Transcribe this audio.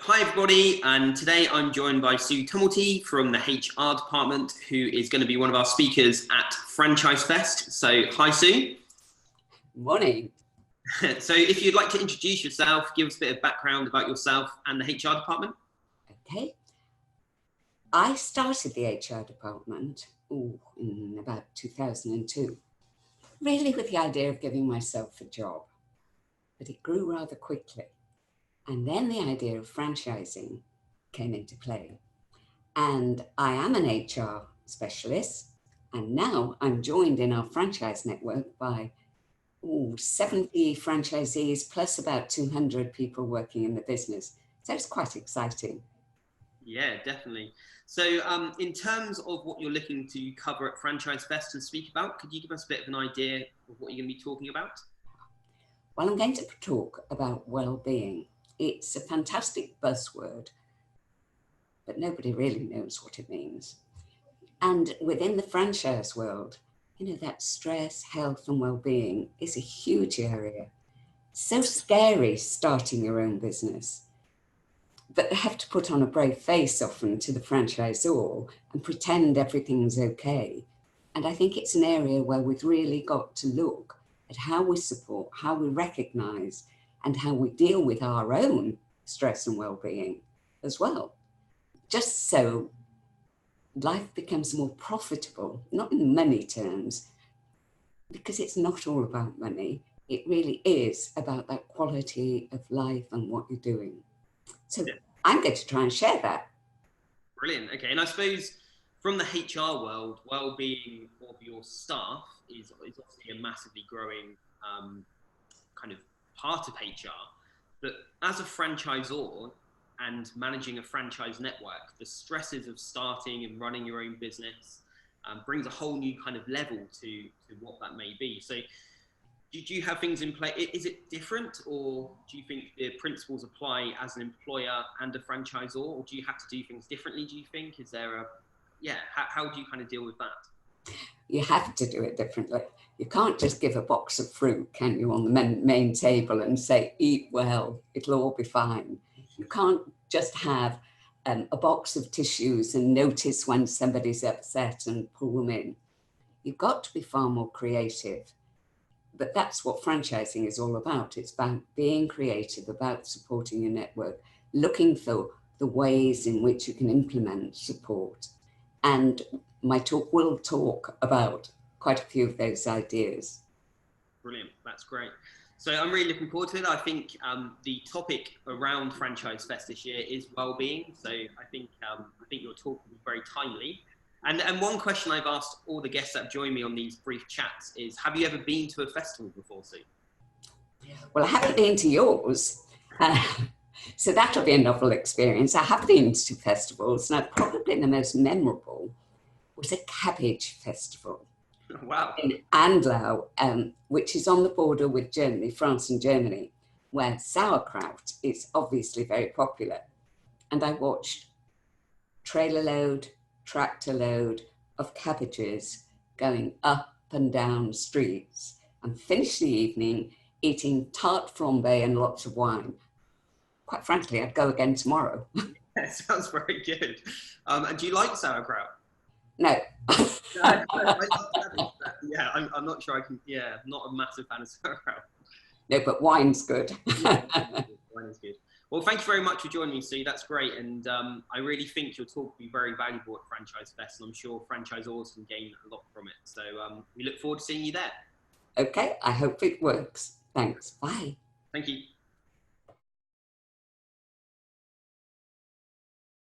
Hi everybody, and today I'm joined by Sue Tumelty from the HR department, who is going to be one of our speakers at Franchise Fest. So hi Sue. Morning. So if you'd like to introduce yourself, give us a bit of background about yourself and the HR department. Okay. I started the HR department in about 2002, really with the idea of giving myself a job, but it grew rather quickly. And then the idea of franchising came into play. And I am an HR specialist, and now I'm joined in our franchise network by 70 franchisees plus about 200 people working in the business. So it's quite exciting. Yeah, definitely. So in terms of what you're looking to cover at Franchise Fest and speak about, could you give us a bit of an idea of what you're going to be talking about? Well, I'm going to talk about well-being. It's a fantastic buzzword, but nobody really knows what it means. And within the franchise world, that stress, health, and well-being is a huge area. So scary starting your own business, but they have to put on a brave face often to the franchisor and pretend everything's okay. And I think it's an area where we've really got to look at how we support, how we recognize, and how we deal with our own stress and well-being as well. Just so life becomes more profitable, not in money terms, because it's not all about money. It really is about that quality of life and what you're doing. So yeah. I'm going to try and share that. Brilliant. Okay. And I suppose from the HR world, well-being of your staff is obviously a massively growing kind of part of HR. But as a franchisor and managing a franchise network, the stresses of starting and running your own business brings a whole new kind of level to what that may be. So do you have things in place? Is it different, or do you think the principles apply as an employer and a franchisor, or do you have to do things differently, do you think? Is there how do you kind of deal with that? You have to do it differently. You can't just give a box of fruit, can you, on the main table and say, eat well, it'll all be fine. You can't just have a box of tissues and notice when somebody's upset and pull them in. You've got to be far more creative. But that's what franchising is all about. It's about being creative, about supporting your network, looking for the ways in which you can implement support. And my talk will talk about quite a few of those ideas. Brilliant, that's great. So I'm really looking forward to it. I think the topic around Franchise Fest this year is well-being. So I think your talk will be very timely. And one question I've asked all the guests that have joined me on these brief chats is, have you ever been to a festival before, Sue? Well, I haven't been to yours. So that'll be a novel experience. I have been to festivals, and probably the most memorable was a cabbage festival. Wow. In Andlau, which is on the border with Germany, France and Germany, where sauerkraut is obviously very popular. And I watched trailer load, tractor load of cabbages going up and down streets, and finished the evening eating tart flambe and lots of wine. Quite frankly, I'd go again tomorrow. That sounds very good. And do you like sauerkraut? No. I love cabbage, yeah, I'm not sure I can. Yeah, not a massive fan of sauerkraut. No, but wine's good. Wine is good. Well, thank you very much for joining me, Sue. That's great. And I really think your talk will be very valuable at Franchise Fest, and I'm sure franchisors can gain a lot from it. So we look forward to seeing you there. Okay, I hope it works. Thanks. Bye. Thank you.